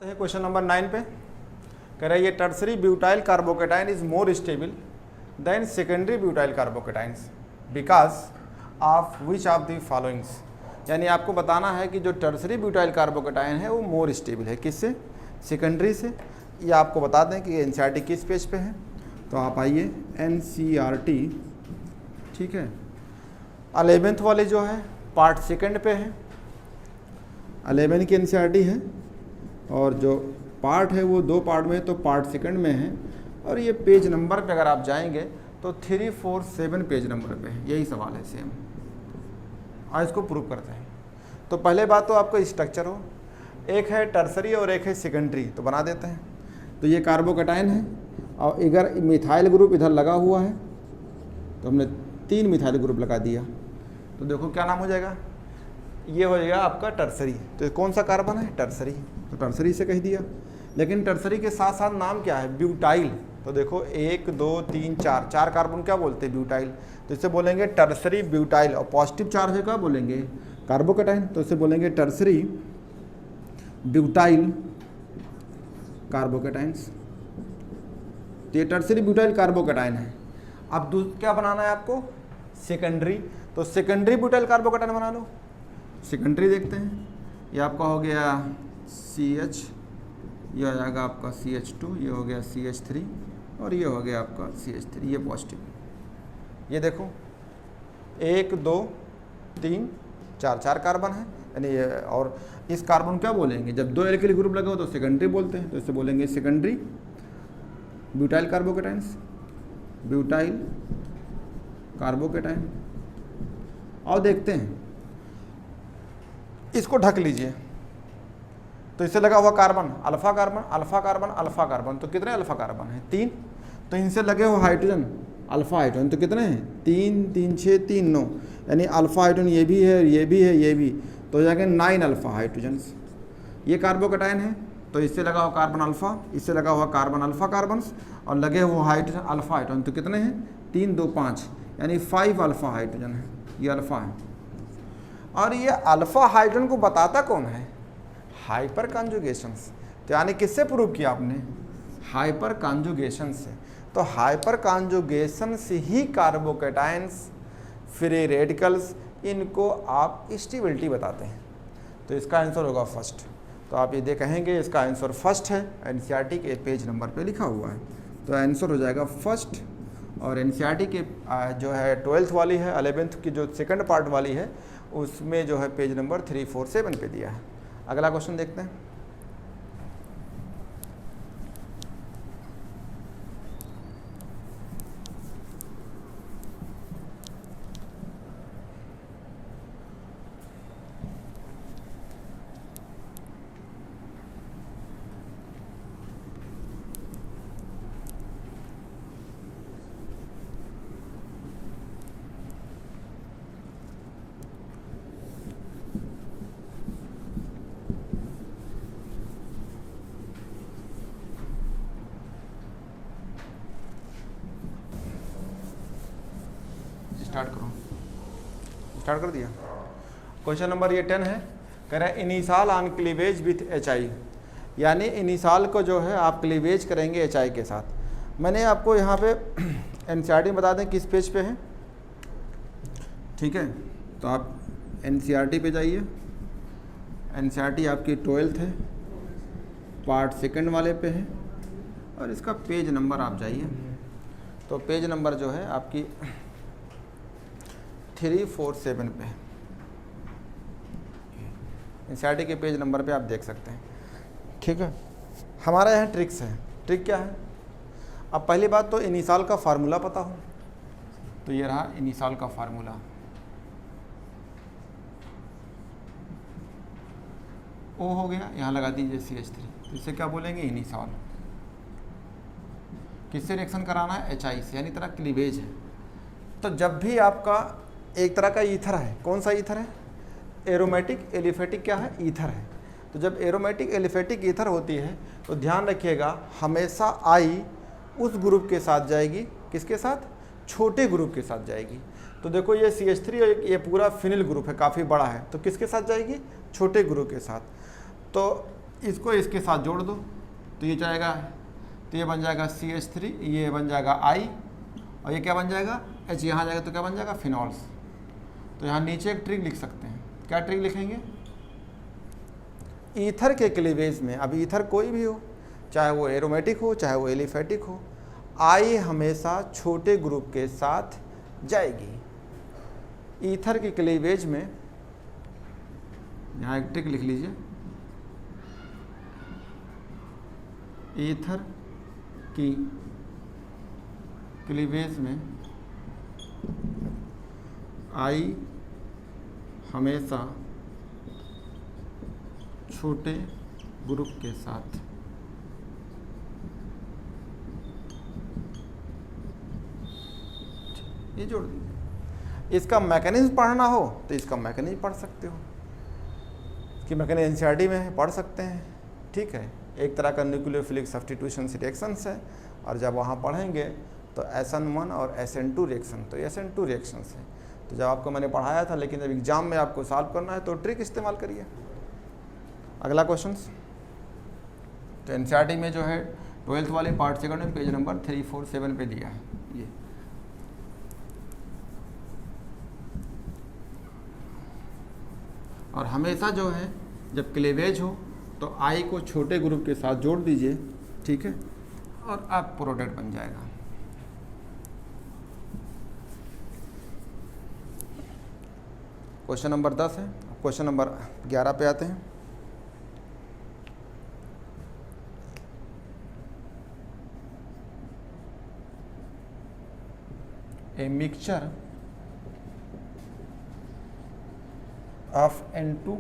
है question number 9 पे कह रहा है ये tertiary butyl carbocation is more stable then secondary butyl carbocations because of which of the followings. यानी आपको बताना है कि जो टर्सरी ब्यूटाइल कार्बोकेटाइन है वो मोर स्टेबल है किससे, सेकेंडरी से। ये आपको बता दें कि एनसीईआरटी किस पेज पे है, तो आप आइए एनसीईआरटी, ठीक है, 11th वाले जो है पार्ट सेकंड पे है, 11 की एनसीईआरटी है और जो पार्ट है वो 2 पार्ट में, तो पार्ट सेकंड में है। और ये पेज नंबर पे अगर आप जाएंगे तो 347 पेज नंबर पे है, यही सवाल है सेम। और इसको प्रूव करते हैं। तो पहले बात तो आपको स्ट्रक्चर हो, एक है टर्सरी और एक है सेकेंडरी, तो बना देते हैं। तो ये कार्बोकेटाइन है और इधर मिथाइल ग्रुप इधर लगा हुआ है, तो हमने 3 मिथाइल ग्रुप लगा दिया। तो देखो क्या नाम हो जाएगा, ये हो जाएगा आपका टर्सरी। तो कौन सा कार्बन है, टर्सरी, तो टर्सरी से कह दिया। लेकिन टर्सरी के साथ साथ नाम क्या है, ब्यूटाइल। तो देखो 1 2 3 4 कार्बन क्या बोलते हैं, ब्यूटाइल। तो इसे बोलेंगे टर्सरी ब्यूटाइल। और पॉजिटिव चार्ज है क्या बोलेंगे, कार्बोकेटाइन, तो इसे बोलेंगे टर्सरी ब्यूटाइल कार्बोकेटाइन्स। तो ये टर्सरी ब्यूटाइल कार्बोकेटाइन है। अब क्या बनाना है आपको, सेकेंडरी। तो सेकेंडरी ब्यूटाइल कार्बोकेटाइन बना लो। सेकेंडरी देखते हैं, ये आपका हो गया CH, ये हो जाएगा आपका CH2, ये हो गया CH3 और ये हो गया आपका CH3, ये पॉजिटिव। ये देखो 1 2 3 4 कार्बन है, यानी ये। और इस कार्बन क्या बोलेंगे, जब 2 एल्किल ग्रुप लगे हो तो सेकेंडरी बोलते हैं, तो इसे बोलेंगे सेकेंडरी ब्यूटाइल कार्बोकेटाइन्स, ब्यूटाइल कार्बोकेटाइन। और देखते हैं, इसको ढक लीजिए। तो इससे लगा हुआ carbon alpha carbon alpha carbon alpha carbon, तो कितने अल्फा कार्बन है, 3। तो इनसे लगे हुए हाइड्रोजन अल्फा हाइड्रोजन, तो कितने हैं, 3 3 6 3 9, यानी अल्फा हाइड्रोजन ये भी है, ये भी है, ये भी, तो हो जाएंगे 9 अल्फा हाइड्रोजन्स। ये कार्बोकेटाइन है, तो इससे लगा हुआ कार्बन अल्फा, इससे लगा हुआ कार्बन अल्फा कार्बन्स और लगे हुए हाइड्रोजन अल्फा हाइड्रोजन, तो कितने हैं, 3 2 5, यानी 5 अल्फा हाइड्रोजन है, ये अल्फा है। और ये अल्फा हाइड्रोजन को बताता कौन है, हाइपर कॉन्जुगेशंस। तो यानी किससे प्रूव किया आपने, हाइपर कॉन्जुगेशन से। तो हाइपर कॉन्जुगेशन से ही कार्बोकेटाइन्स, फ्री रेडिकल्स, इनको आप स्टेबिलिटी बताते हैं। तो इसका आंसर होगा फर्स्ट। तो आप ये कहेंगे इसका आंसर फर्स्ट है, एनसीईआरटी के पेज नंबर पे लिखा हुआ है। तो आंसर हो जाएगा फर्स्ट। और एनसीईआरटी के जो है 12th वाली है, 11th की जो सेकंड पार्ट वाली है, उसमें जो है पेज नंबर 347 पे दिया है। अगला क्वेश्चन देखते हैं। स्टार्ट कर दिया। क्वेश्चन नंबर ये 10 है, कह रहा है इनिसाल ऑन क्लीवेज विथ HI, यानी इनिसाल को जो है आप क्लीवेज करेंगे HI के साथ। मैंने आपको यहाँ पे एनसीईआरटी बता दें किस पेज पे है, ठीक है। तो आप एनसीईआरटी पे जाइए, एनसीईआरटी आपकी 12th है, पार्ट सेकंड वाले पे है, और इसका पेज नंबर आप जाइए। तो पेज नंबर जो है आपकी 347 पे, एनसीईआरटी के पेज नंबर पे आप देख सकते हैं, ठीक है। हमारा यहाँ ट्रिक्स है। ट्रिक क्या है, अब पहली बात तो इनिसाल का फार्मूला पता हो। तो ये रहा इनिसाल का फार्मूला, O हो गया, यहाँ लगा दीजिए CH3। तो इसे क्या बोलेंगे, इनिसाल। किससे रिएक्शन कराना है, HI से, यानी तरह क्लीवेज है। तो जब भी आपका एक तरह का ईथर है, कौन सा ईथर है, एरोमेटिक एलिफेटिक क्या है, ईथर है। तो जब एरोमेटिक एलिफेटिक ईथर होती है तो ध्यान रखिएगा हमेशा I उस ग्रुप के साथ जाएगी, किसके साथ, छोटे ग्रुप के साथ जाएगी। तो देखो ये CH3 ये पूरा फिनिल ग्रुप है, काफ़ी बड़ा है, तो किसके साथ जाएगी, छोटे ग्रुप के साथ। तो इसको इसके साथ जोड़ दो तो ये जाएगा, तो ये बन जाएगा CH3, ये बन जाएगा I, और ये क्या बन जाएगा H, यहाँ जाएगा तो क्या बन जाएगा फिनॉल्स। तो यहाँ नीचे एक ट्रिक लिख सकते हैं। क्या ट्रिक लिखेंगे? ईथर के क्लीवेज में, अब ईथर कोई भी हो, चाहे वो एरोमेटिक हो चाहे वो एलिफेटिक हो, I हमेशा छोटे ग्रुप के साथ जाएगी। ईथर के क्लीवेज में यहाँ एक ट्रिक लिख लीजिए, ईथर की क्लीवेज में I हमेशा छोटे ग्रुप के साथ ये जोड़ दीजिए। इसका मैकेनिज्म पढ़ना हो तो इसका मैकेनिज्म पढ़ सकते हो, कि मैकेनिज्म एनसीईआरटी में है, पढ़ सकते हैं। ठीक है, एक तरह का न्यूक्लियोफिलिक सब्स्टिट्यूशन रिएक्शंस है, और जब वहाँ पढ़ेंगे तो SN1 और SN2 रिएक्शन, तो SN2 रिएक्शंस है। तो जब आपको मैंने पढ़ाया था, लेकिन जब एग्जाम में आपको सॉल्व करना है तो ट्रिक इस्तेमाल करिए। अगला क्वेश्चंस, तो एनसीईआरटी में जो है 12th वाले पार्ट सेकंड में पेज नंबर 347 पे दिया है ये। और हमेशा जो है जब क्लीवेज हो तो I को छोटे ग्रुप के साथ जोड़ दीजिए, ठीक है, और आप प्रोडक्ट बन जाएगा। क्वेश्चन नंबर 10 है। क्वेश्चन नंबर 11 पे आते हैं। A mixture of N2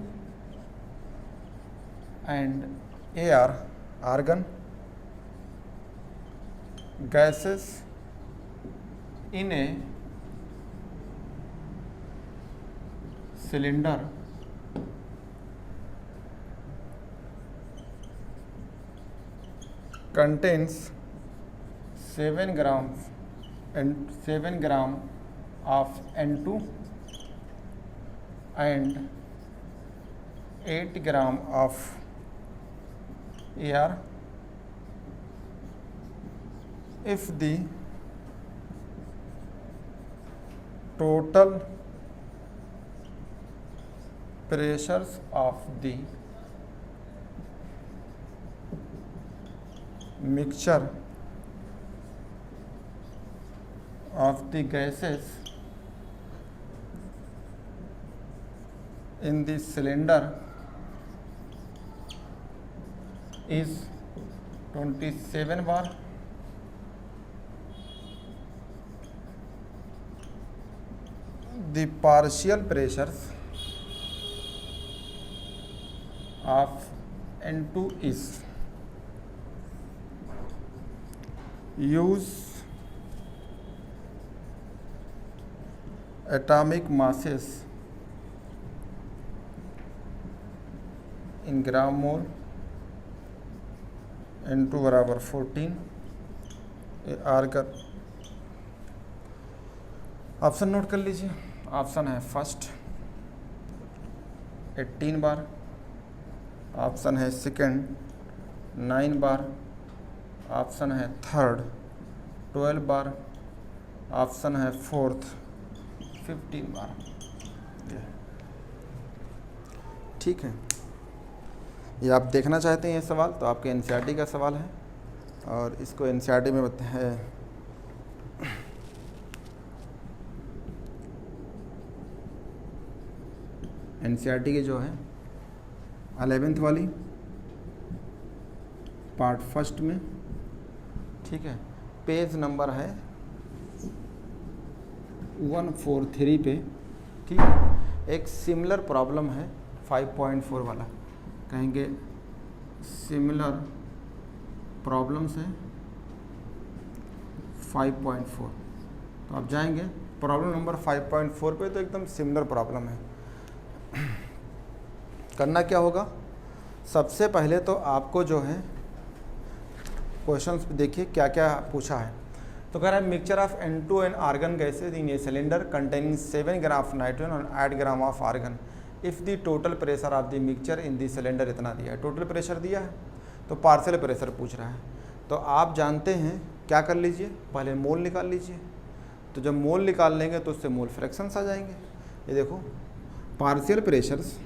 and Ar argon gases in a cylinder contains 7 grams and 7 gram of N2 and 8 gram of Ar. If the total pressures of the mixture of the gases in the cylinder is 27 bar, the partial pressures of N2 is, use atomic masses in gram mole, N2 बराबर 14, argon. Option note कर लीजिए। Option है first 18 बार, option है second 9 बार, option है third 12 बार, option है fourth 15 बार। ठीक है, ये आप देखना चाहते हैं ये सवाल, तो आपके एनसीईआरटी का सवाल है, और इसको एनसीईआरटी में है एनसीईआरटी के जो है 11th वाली पार्ट फर्स्ट में, ठीक है, पेज नंबर है 143 पे। ठीक, एक सिमिलर प्रॉब्लम है 5.4 वाला, कहेंगे सिमिलर प्रॉब्लम्स है 5.4, तो आप जाएंगे प्रॉब्लम नंबर 5.4 पे, तो एकदम सिमिलर प्रॉब्लम है। करना क्या होगा, सबसे पहले तो आपको जो है क्वेश्चंस देखिए क्या क्या पूछा है। तो कह रहा है mixture of N2 and argon gases in a cylinder containing 7 gram of nitrogen और 8 gram of argon if the total pressure of the mixture in the cylinder इतना दिया है, टोटल प्रेशर दिया है तो पार्शियल प्रेशर पूछ रहा है। तो आप जानते हैं क्या कर लीजिए, पहले मोल निकाल लीजिए। तो जब मोल निकाल लेंगे तो उससे मोल फ्रैक्शंस आ जाएंगे। ये देखो पार्शियल प्रेशर्स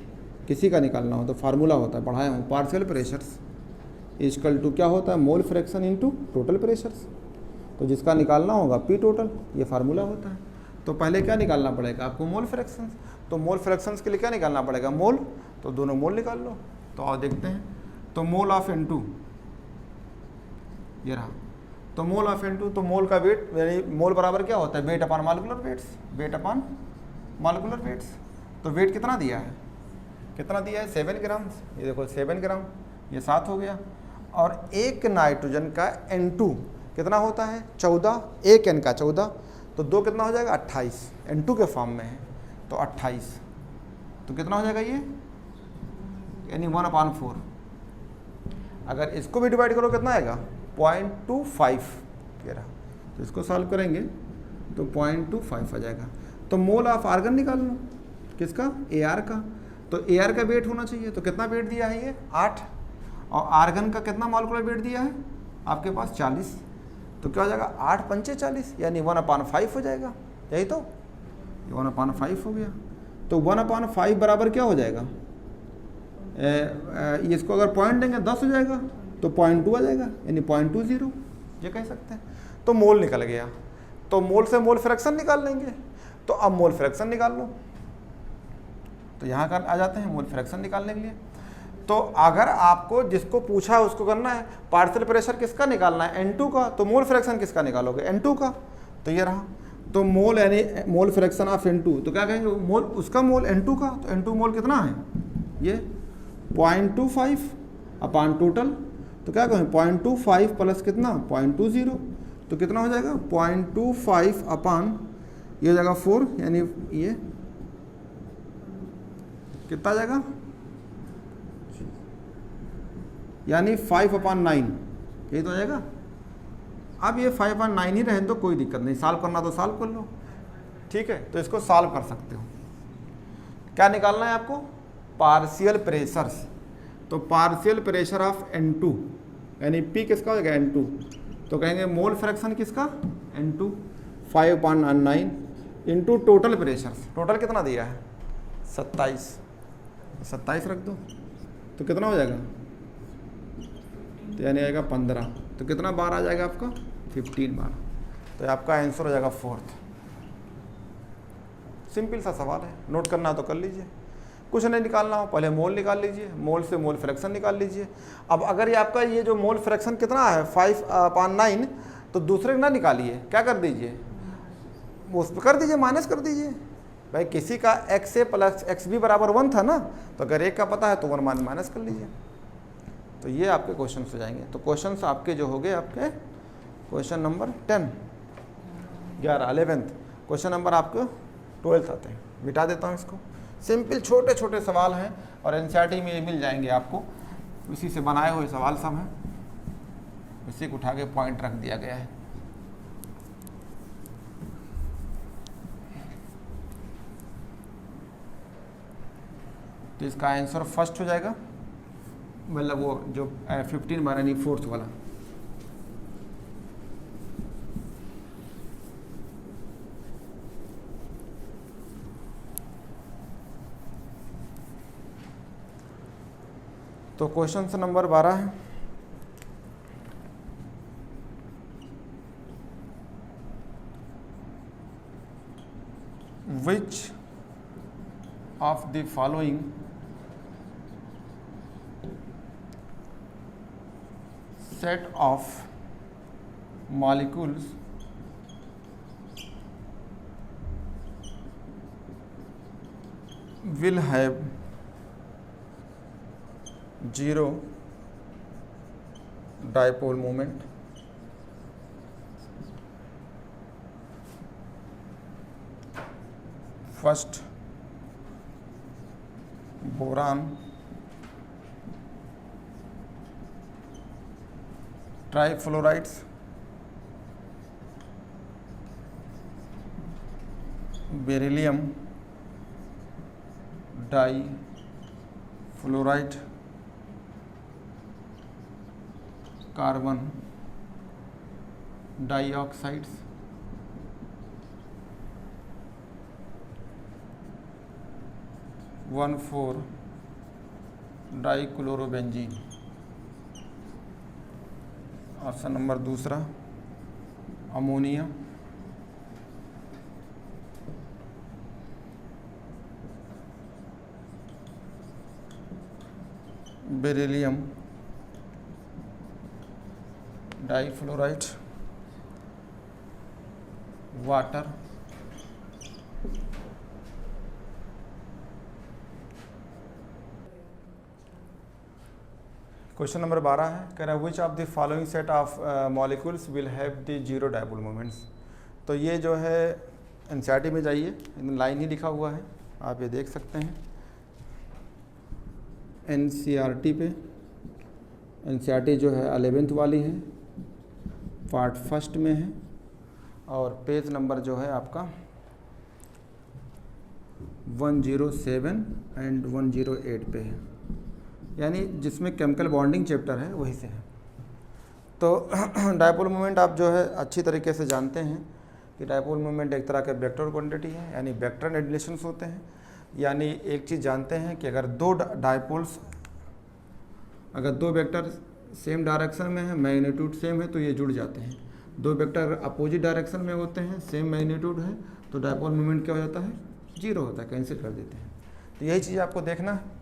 किसी का निकालना हो तो फार्मूला होता है, पढ़ाया हूँ, पार्शियल प्रेशर्स इक्वल टू क्या होता है, mole fraction into total pressures. तो जिसका निकालना होगा पी टोटल, ये फार्मूला होता है। तो पहले क्या निकालना पड़ेगा आपको, मोल फ्रैक्शंस। तो मोल फ्रैक्शंस के लिए क्या निकालना पड़ेगा, मोल। तो दोनों मोल निकाल लो। तो आओ देखते हैं। तो मोल ऑफ N2 ये रहा। तो मोल ऑफ N2, तो मोल का वेट यानी मोल बराबर क्या होता है, weight upon molecular weights, weight upon molecular weights. तो वेट कितना दिया है, कितना दिया है 7 ग्राम। ये देखो 7 ग्राम, ये 7 हो गया। और एक नाइट्रोजन का N2 कितना होता है 14, एक N का 14, तो 2 कितना हो जाएगा 28, N2 के फॉर्म में है तो 28। तो कितना हो जाएगा ये, यानी 1/4। अगर इसको भी डिवाइड करो कितना आएगा 0.25 कह रहा। तो इसको सॉल्व करेंगे तो 0.25 आ जाएगा। तो मोल ऑफ आर्गन निकाल लो, किसका, AR का। तो AR का वेट होना चाहिए, तो कितना वेट दिया है ये 8, और आर्गन का कितना मॉलिक्यूलर वेट दिया है आपके पास 40। तो क्या हो जाएगा 8 पंचे 40, यानी 1/5 हो जाएगा। यही तो, 1/5 हो गया। तो 1/5 बराबर क्या हो जाएगा, इसको अगर पॉइंट देंगे 10 हो जाएगा, तो 0.2 आ जाएगा, यानी 0.20 ये कह सकते हैं। तो मोल निकल गया। तो मोल से मोल फ्रैक्शन निकाल लेंगे। तो अब मोल फ्रैक्शन निकाल लो। तो यहाँ का आ जाते हैं मोल फ्रैक्शन निकालने के लिए। तो अगर आपको जिसको पूछा है उसको करना है, पार्शियल प्रेशर किसका निकालना है N2 का, तो मोल फ्रैक्शन किसका निकालोगे N2 का। तो ये रहा। तो मोल यानी मोल फ्रैक्शन ऑफ N2, तो क्या कहेंगे मोल, उसका मोल N2 का। तो N2 मोल कितना है ये 0.25 अपॉन टोटल। तो क्या कहें 0.25 प्लस कितना 0.20, तो कितना हो जाएगा 0.25 अपॉन ये हो जाएगा 4, यानी ये कितना आ जाएगा, यानी 5/9, यही तो आ जाएगा। अब ये 5/9 ही रहे तो कोई दिक्कत नहीं, सॉल्व करना तो सॉल्व कर लो, ठीक है। तो इसको सॉल्व कर सकते हो। क्या निकालना है आपको, पार्शियल प्रेशर्स। तो पार्शियल प्रेशर ऑफ N2 यानी P किसका हो जाएगा N2। तो कहेंगे मोल फ्रैक्शन किसका N2 5/9 into total pressures. Total कितना दिया है 27 रख दो, तो कितना हो जाएगा, तो यानी आएगा 15। तो कितना बार आ जाएगा आपका 15 बार। तो आपका आंसर हो जाएगा 4th। सिंपल सा सवाल है, नोट करना तो कर लीजिए, कुछ नहीं निकालना हो पहले मोल निकाल लीजिए, मोल से मोल फ्रैक्शन निकाल लीजिए। अब अगर ये आपका ये जो मोल फ्रैक्शन कितना है 5/9, तो दूसरे ना निकालिए, क्या कर दीजिए उस पर कर दीजिए, माइनस कर दीजिए। भाई किसी का XA प्लस XB बराबर 1 था ना, तो अगर एक का पता है तो 1 माइनस कर लीजिए। तो ये आपके क्वेश्चन हो जाएंगे। तो क्वेश्चन आपके जो हो गए आपके question number 10, 11th question number आपको 12th आते हैं। मिटा देता हूँ इसको। सिंपल छोटे छोटे सवाल हैं और NCERT में ये मिल जाएंगे आपको, इसी से बनाए हुए सवाल सब हैं, इसी को उठा के पॉइंट रख दिया गया है। तो इसका आंसर फर्स्ट हो जाएगा, मतलब वो जो 15 बार यानी 4th वाला। तो क्वेश्चन नंबर 12 है, which of the following set of molecules will have 0 dipole moment, first boron, trifluorides, beryllium, difluoride carbon dioxides, 1,4 dichlorobenzene. Option number दूसरा ammonia, beryllium difluoride, water, question number 12 है, कह रहा है which of the following set of molecules will have the zero dipole moments. तो ये जो है NCERT में जाइए, लाइन ही लिखा हुआ है, आप ये देख सकते हैं एनसीईआरटी पे। एनसीईआरटी जो है 11th वाली है, पार्ट फर्स्ट में है और पेज नंबर जो है आपका 107 एंड 108 पे है, यानी जिसमें केमिकल बॉन्डिंग चैप्टर है वही से है। तो डायपोल मोमेंट आप जो है अच्छी तरीके से जानते हैं कि डायपोल मोमेंट एक तरह का वेक्टर क्वांटिटी है, यानी वेक्टर रिलेशंस होते हैं। यानी एक चीज़ जानते हैं कि अगर दो डायपोल्स, अगर दो वेक्टर सेम डायरेक्शन में है, मैग्नीट्यूड सेम है, तो ये जुड़ जाते हैं। दो वेक्टर अपोजिट डायरेक्शन में होते हैं, सेम मैग्नीट्यूड है, तो डायपोल मोमेंट क्या हो जाता है, जीरो होता है, कैंसिल कर देते हैं। तो यही चीज़ आपको देखना है।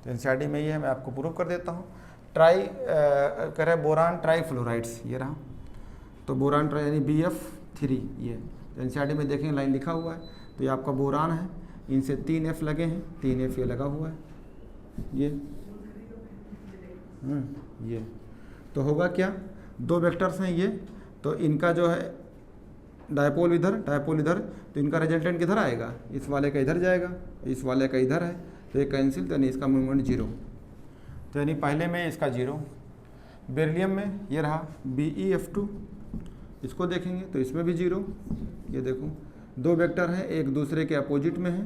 तो एनसीईआरटी में ये है, मैं आपको प्रूव कर देता हूँ। ट्राई कह रहे बोरान ट्राईफ्लोराइड्स, ये रहा। तो बोरान ट्राई यानी BF3, ये एनसीईआरटी में देखेंगे लाइन लिखा हुआ है। तो ये आपका बोरान है, इनसे 3 F लगे हैं, 3 F ये लगा हुआ है, ये तो होगा क्या, दो वेक्टर्स हैं ये, तो इनका जो है डायपोल इधर, डायपोल इधर, तो इनका रिजल्टेंट किधर आएगा, इस वाले का इधर जाएगा, इस वाले का इधर है, तो ये कैंसिल, तो यानी इसका मूवमेंट जीरो। तो यानी पहले में इसका जीरो। बेरिलियम में ये रहा BeF2, इसको देखेंगे तो इसमें भी जीरो। ये देखो दो वेक्टर हैं, एक दूसरे के अपोजिट में है,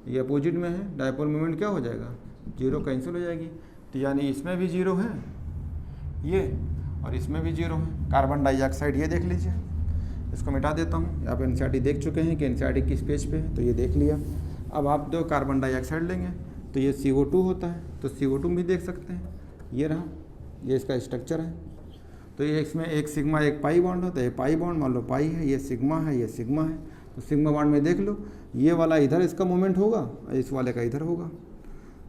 ये अपोजिट में है, डायपोल मूवमेंट क्या हो जाएगा, जीरो, कैंसिल हो जाएगी। तो यानी इसमें भी जीरो है ये, और इसमें भी जीरो है। कार्बन डाइऑक्साइड ये देख लीजिए, इसको मिटा देता हूँ। आप एनसीईआरटी देख चुके हैं कि एनसीईआरटी किस पेज पे है, तो ये देख लिया। अब आप दो कार्बन डाइऑक्साइड लेंगे तो ये CO2 होता है, तो CO2 भी देख सकते हैं, ये रहा, ये इसका स्ट्रक्चर है। तो ये इसमें एक सिग्मा एक पाई बॉन्ड होता है, ये पाई बॉन्ड मान लो पाई है, ये सिग्मा है, ये सिग्मा है। तो सिग्मा बॉन्ड में देख लो, ये वाला इधर इसका मूवमेंट होगा, इस वाले का इधर होगा।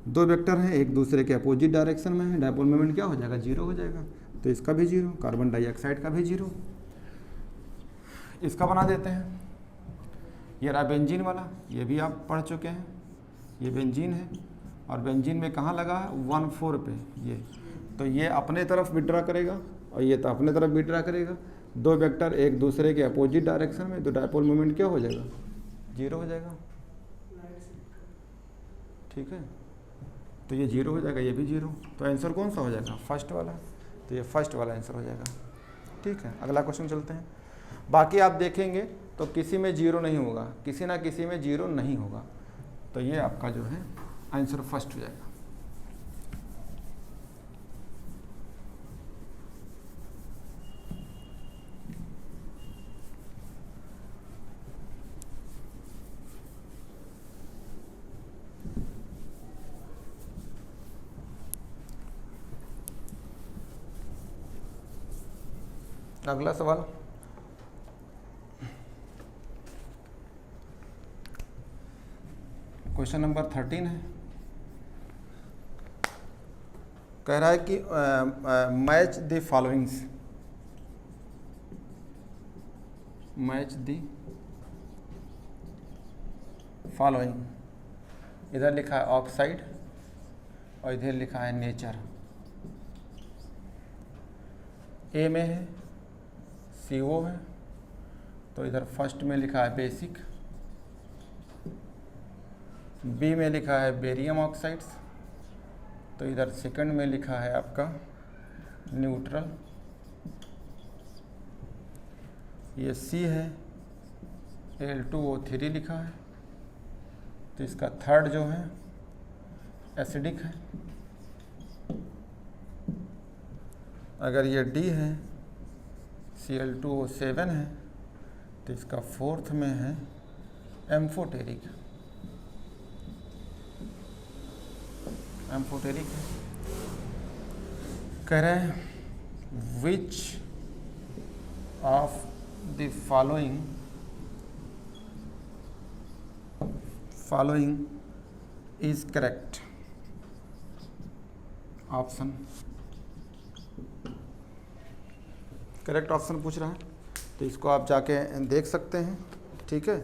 दो वेक्टर हैं, एक दूसरे के अपोजिट डायरेक्शन में है, डायपोल मोमेंट क्या हो जाएगा, जीरो हो जाएगा। तो इसका भी जीरो, कार्बन डाइऑक्साइड का भी जीरो। इसका बना देते हैं, ये रहा बेंजीन वाला, ये भी आप पढ़ चुके हैं, ये बेंजीन है, और बेंजीन में कहाँ लगा है, 1,4 पे ये। तो ये अपने तरफ विड्रा करेगा और ये तो अपने तरफ विड्रा करेगा। दो वेक्टर एक दूसरे के अपोजिट डायरेक्शन में, तो डायपोल मोमेंट क्या हो जाएगा, जीरो हो जाएगा। ठीक है, तो ये जीरो हो जाएगा, ये भी जीरो। तो आंसर कौन सा हो जाएगा, फर्स्ट वाला। तो ये फर्स्ट वाला आंसर हो जाएगा। ठीक है, अगला क्वेश्चन चलते हैं। बाकी आप देखेंगे तो किसी में जीरो नहीं होगा, किसी ना किसी में जीरो नहीं होगा। तो ये आपका जो है आंसर फर्स्ट हो जाएगा। अगला सवाल, क्वेश्चन नंबर 13 है। कह रहा है कि match the followings, match the following. इधर लिखा है ऑक्साइड और इधर लिखा है नेचर। ए में है CO है, तो इधर फर्स्ट में लिखा है बेसिक। बी में लिखा है बेरियम ऑक्साइड्स, तो इधर सेकंड में लिखा है आपका न्यूट्रल। ये C है, Al2O3 लिखा है, तो इसका थर्ड जो है एसिडिक है, अगर ये D है Cl2O7 है तो इसका फोर्थ में है एम्फोटेरिक, एम्फोटेरिक है। कह रहे हैं विच of the following is correct. Option correct option पूछ रहा है, तो इसको आप जाके देख सकते हैं, ठीक है।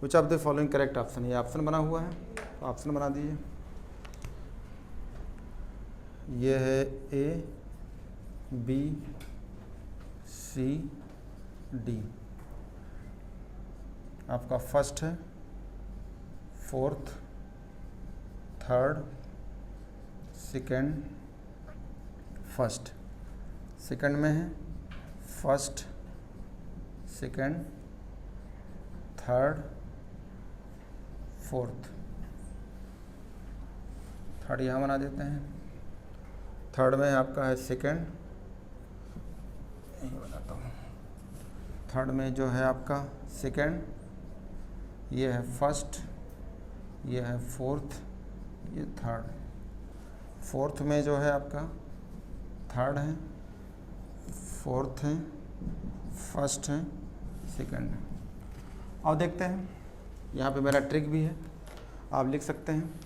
Which of the following correct option, ये ऑप्शन बना हुआ है, तो ऑप्शन बना दीजिए। ये है ए, बी, सी, डी। आपका फर्स्ट है, fourth, third, second, first. Second में है first, second, third, fourth. Third यहाँ बना देते हैं। थर्ड में आपका है सेकंड, यही बनाता हूँ। थर्ड में जो है आपका सेकंड, ये है फर्स्ट, ये है फोर्थ, ये थर्ड। फोर्थ में जो है आपका थर्ड है, फोर्थ है, फर्स्ट है, सेकंड है। और देखते हैं, यहाँ पे मेरा ट्रिक भी है, आप लिख सकते हैं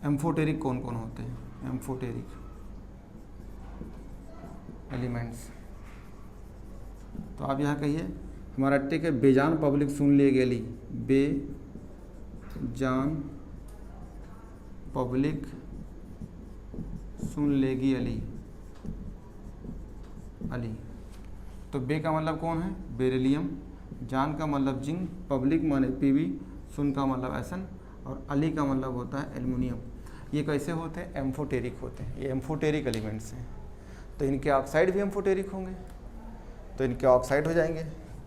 एम्फोटेरिक कौन कौन होते हैं। एम्फोटेरिक एलिमेंट्स, तो आप यहाँ कहिए हमारा ट्रिक है बेजान पब्लिक सुन ले गेली, बेजान पब्लिक सुन लेगी अली, अली। तो बे का मतलब कौन है, बेरिलियम, जान का मतलब जिंक, पब्लिक माने पीवी, सुन का मतलब एसन, और अली का मतलब होता है एल्युमिनियम। ये कैसे होते हैं, एम्फोटेरिक होते हैं, ये एम्फोटेरिक एलिमेंट्स हैं। तो इनके ऑक्साइड भी एम्फोटेरिक होंगे, तो इनके ऑक्साइड हो जाएंगे,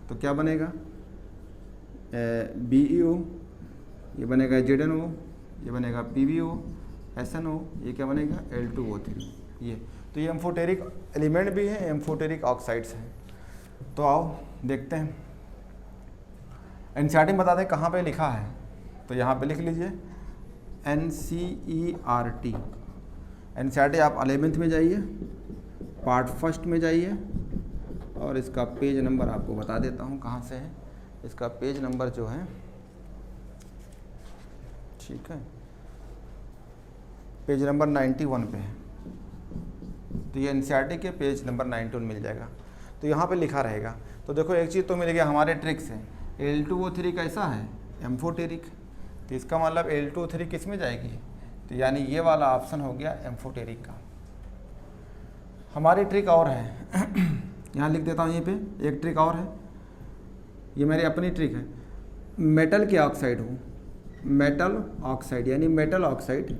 तो क्या बनेगा, BeO, ये बनेगा ZnO, ये बनेगा PbO, SnO, ये क्या बनेगा L2O3। ये तो ये एम्फोटेरिक एलिमेंट भी है, एम्फोटेरिक ऑक्साइड्स हैं। तो आओ देखते हैं, एनसीईआरटी में बता दें कहाँ पे लिखा है, तो यहाँ पे लिख लीजिए NCERT। एनसीईआरटी आप 11th में जाइए, पार्ट फर्स्ट में जाइए, और इसका पेज नंबर आपको बता देता हूँ कहाँ से है। इसका पेज नंबर जो है, ठीक है, पेज नंबर 91 पे है। तो ये एनसीईआरटी के पेज नंबर 91 मिल जाएगा, तो यहाँ पे लिखा रहेगा। तो देखो एक चीज़ तो मिल गया हमारे ट्रिक से, L2O3 कैसा है, एम्फोटेरिक, तो इसका मतलब L2O3 किस में जाएगी, तो यानी ये वाला ऑप्शन हो गया एम्फोटेरिक का। हमारी ट्रिक और है यहाँ लिख देता हूँ, यहीं पे एक ट्रिक और है, ये मेरी अपनी ट्रिक है। मेटल के ऑक्साइड हो, मेटल ऑक्साइड यानी मेटल ऑक्साइड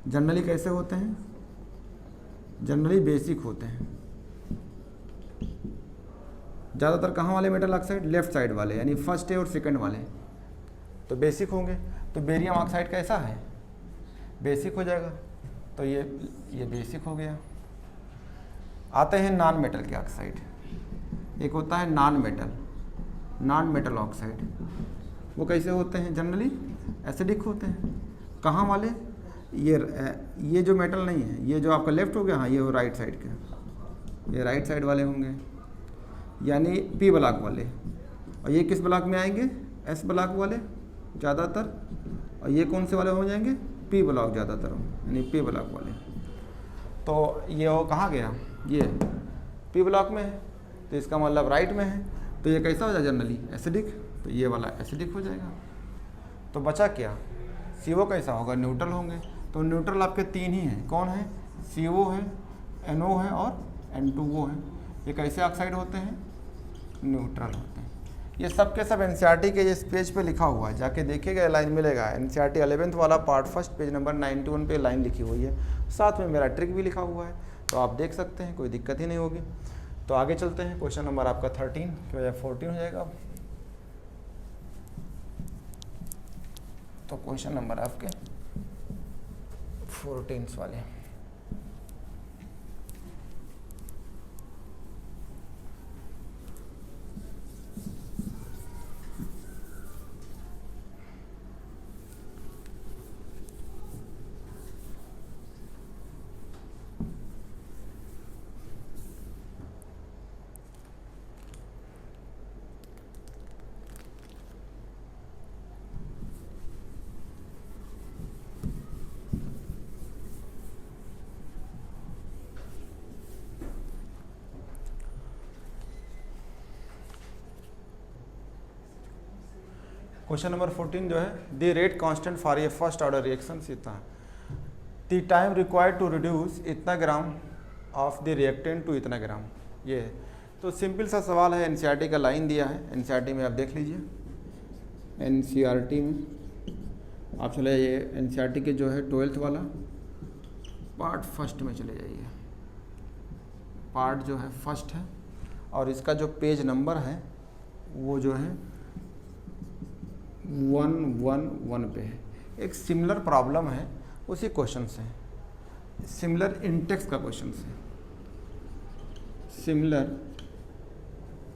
जनरली कैसे होते हैं, जनरली बेसिक होते हैं। ज़्यादातर कहाँ वाले मेटल ऑक्साइड, लेफ्ट साइड वाले, यानी फर्स्ट और सेकंड वाले तो बेसिक होंगे। तो बेरियम ऑक्साइड कैसा है, बेसिक हो जाएगा, तो ये बेसिक हो गया। आते हैं नॉन मेटल के ऑक्साइड, एक होता है नॉन मेटल ऑक्साइड। वो कैसे होते हैं, जनरली एसिडिक होते हैं। कहाँ वाले, ये जो मेटल नहीं है, ये जो आपका लेफ्ट हो गया, हाँ ये हो राइट साइड के, ये राइट साइड वाले होंगे, यानी P ब्लॉक वाले। और ये किस ब्लॉक में आएंगे, S ब्लॉक वाले ज़्यादातर, और ये कौन से वाले हो जाएंगे, P ब्लॉक ज़्यादातर, यानी P ब्लॉक वाले। तो ये हो कहाँ गया, ये P ब्लॉक में है, तो इसका मतलब राइट में है, तो ये कैसा हो जाएगा जनरली एसिडिक, तो ये वाला एसिडिक हो जाएगा। तो बचा क्या, CO कैसा होगा, न्यूट्रल होंगे। तो न्यूट्रल आपके तीन ही हैं, कौन है, CO है, NO है और N2O है। ये कैसे ऑक्साइड होते हैं, न्यूट्रल होते हैं। ये सब के सब एनसीईआरटी के इस पेज पे लिखा हुआ है, जाके देखिएगा लाइन मिलेगा। एनसीईआरटी 11th वाला पार्ट फर्स्ट पेज नंबर 91 पे लाइन लिखी हुई है, साथ में मेरा ट्रिक भी लिखा हुआ है, तो आप देख सकते हैं, कोई दिक्कत ही नहीं होगी। तो आगे चलते हैं, क्वेश्चन नंबर आपका 13 की वजह 14 हो जाएगा। तो क्वेश्चन नंबर आपके 14 वाले। क्वेश्चन नंबर 14 जो है, the rate constant for a first order reaction इतना है, the time required to reduce इतना gram of the reactant to इतना ग्राम, ये है। तो सिंपल सा सवाल है, एनसीईआरटी का लाइन दिया है, एनसीईआरटी में आप देख लीजिए, एनसीईआरटी में आप चले जाइए, एनसीईआरटी के जो है 12th वाला पार्ट फर्स्ट में चले जाइए, पार्ट जो है फर्स्ट है, और इसका जो पेज नंबर है वो जो है 111 पे है। एक सिमिलर प्रॉब्लम है, उसी क्वेश्चन से, सिमिलर इंटेक्स का क्वेश्चन से, सिमिलर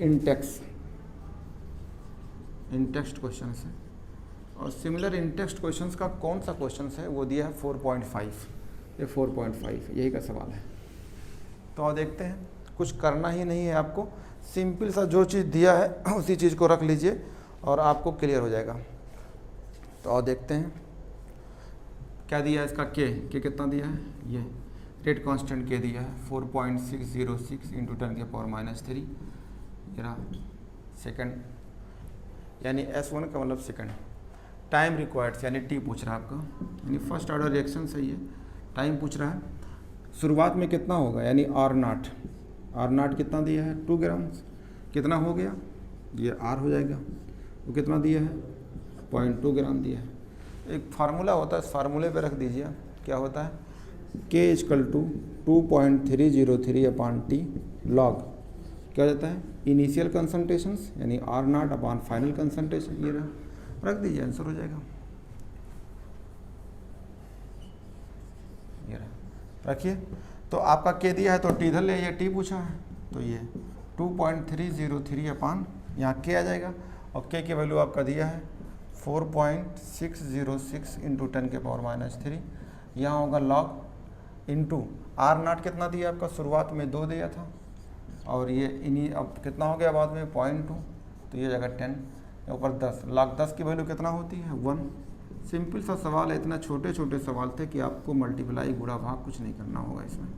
इंटेक्स क्वेश्चन से, और सिमिलर इंटेक्स्ट क्वेश्चंस का कौन सा क्वेश्चन है वो दिया है 4.5, ये 4.5 यही का सवाल है। तो आप देखते हैं, कुछ करना ही नहीं है आपको, सिंपल सा जो चीज़ दिया है उसी चीज़ को रख लीजिए और आपको क्लियर हो जाएगा। तो और देखते हैं क्या दिया है इसका, के कितना दिया है, ये रेट कांस्टेंट के दिया है 4.606 इंटू 10⁻³ जरा सेकंड, यानी S1 का मतलब सेकंड। टाइम रिक्वायर्ड यानी टी पूछ रहा है आपका, यानी फर्स्ट ऑर्डर रिएक्शन सही है, टाइम पूछ रहा है, शुरुआत में कितना होगा, यानी R0 कितना दिया है 2 ग्राम, कितना हो गया, ये R हो जाएगा, वो कितना दिया है 0.2 ग्राम दिया है। एक फार्मूला होता है, इस फार्मूले पे रख दीजिए, क्या होता है, K = 2.303/T log, क्या हो जाता है, इनिशियल कंसंट्रेशंस यानी R0 फाइनल कंसंट्रेशन, ये रख दीजिए, आंसर हो जाएगा। ये रखिए, तो आपका K दिया है तो T इधर ले, ये T पूछा है तो ये 2.303 यहाँ K आ जाएगा, और K की वैल्यू आपका दिया है 4.606 इंटू 10⁻³ यहाँ होगा लॉग इंटू R0 कितना दिया आपका, शुरुआत में 2 दिया था, और ये इन्हीं अब कितना हो गया बाद में 0.2, तो ये जगह 10, ऊपर 10, log 10 की वैल्यू कितना होती है 1। सिंपल सा सवाल है, इतना छोटे छोटे सवाल थे कि आपको मल्टीप्लाई गुणा भाग कुछ नहीं करना होगा इसमें।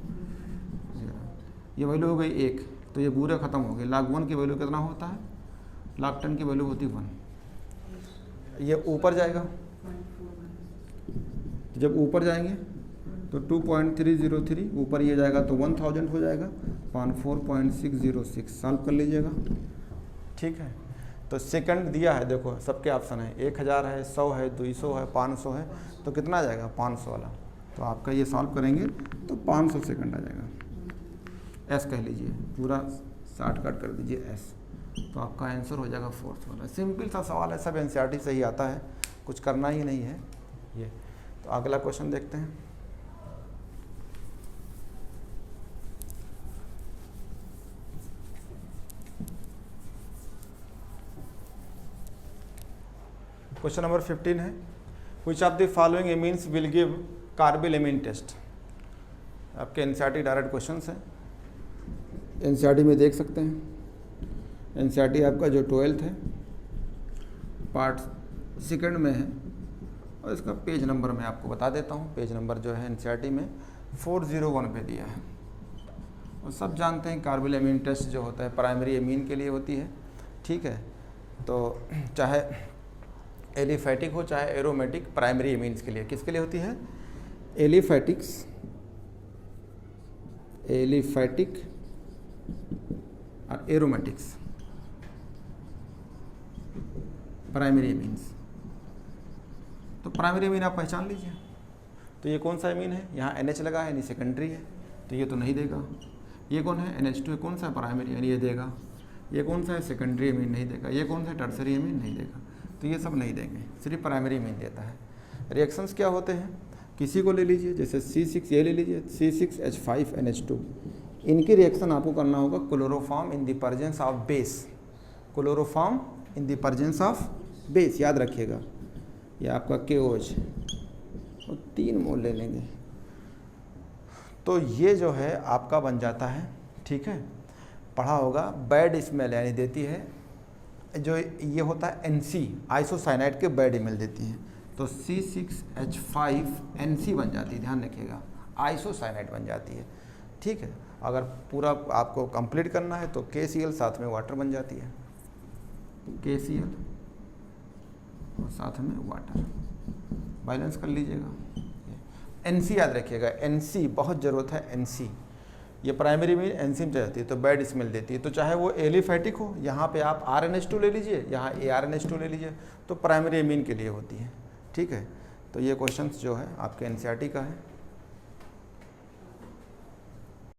ये वैल्यू हो गई 1, तो ये पूरे ख़त्म हो गए। log 1 की वैल्यू कितना होता है, log 10 की वैल्यू होती है 1, ये ऊपर जाएगा, जब ऊपर जाएंगे तो 2.303 ऊपर ये जाएगा तो 1000 हो जाएगा, 4.606 सॉल्व कर लीजिएगा, ठीक है। तो सेकंड दिया है, देखो सबके ऑप्शन है, 1000 है, 100 है, 200 है, 500 है, तो कितना आ जाएगा 500 वाला, तो आपका ये सॉल्व करेंगे तो 500 सेकंड आ जाएगा, एस कह लीजिए, पूरा शॉर्टकट कर दीजिए एस, तो आपका आंसर हो जाएगा 4th वाला। सिंपल सा सवाल है, सब एनसीईआरटी से ही आता है, कुछ करना ही नहीं है ये। तो अगला क्वेश्चन देखते हैं, क्वेश्चन नंबर 15 है, which of the following amines will give carbylamine test. आपके एनसीईआरटी डायरेक्ट क्वेश्चन है, एनसीईआरटी में देख सकते हैं, एनसीईआरटी आपका जो 12th है पार्ट सेकंड में है, और इसका पेज नंबर मैं आपको बता देता हूँ, पेज नंबर जो है एनसीईआरटी में 401 पे दिया है। और सब जानते हैं कार्बिल एमीन टेस्ट जो होता है प्राइमरी एमीन के लिए होती है, ठीक है। तो चाहे एलिफैटिक हो चाहे एरोमेटिक, प्राइमरी एमीन्स के लिए किसके लिए होती है, एलिफैटिक और एरोमेटिक्स, प्राइमरी एमीन्स। तो प्राइमरी एमीन आप पहचान लीजिए, तो ये कौन सा एमीन है, यहाँ NH लगा है यानी सेकेंडरी है, तो ये तो नहीं देगा। ये कौन है NH2, कौन सा है प्राइमरी यानी ये देगा। ये कौन सा है सेकेंडरी एमीन, नहीं देगा। ये कौन सा है टर्सरी एमीन, नहीं देगा। तो ये सब नहीं देंगे, सिर्फ प्राइमरी मीन देता है। रिएक्शंस क्या होते हैं, किसी को ले लीजिए, जैसे C6 ये ले लीजिए, C6H5NH2, इनकी रिएक्शन आपको करना होगा chloroform in the presence of base, chloroform in the presence of base, याद रखिएगा। ये आपका KOH और 3 मोल ले लेंगे, तो ये जो है आपका बन जाता है, ठीक है, पढ़ा होगा, बैड स्मेल यानी देती है, जो ये होता है NC, आइसोसाइनाइड के बैड स्मेल देती है, तो C6H5NC बन जाती है, ध्यान रखिएगा, आइसोसाइनाइड बन जाती है, ठीक है। अगर पूरा आपको कंप्लीट करना है तो KCl साथ में वाटर बन जाती है, KCl और साथ में वाटर, बैलेंस कर लीजिएगा। NC याद रखिएगा, NC बहुत ज़रूरत है, NC ये प्राइमरी मीन NC में जाती है तो बैड स्मेल देती है, तो चाहे वो एलिफैटिक हो, यहाँ पे आप RNH2 ले लीजिए, यहाँ ARNH2 ले लीजिए, तो प्राइमरी मीन के लिए होती है, ठीक है। तो ये क्वेश्चंस जो है आपके NCERT का है।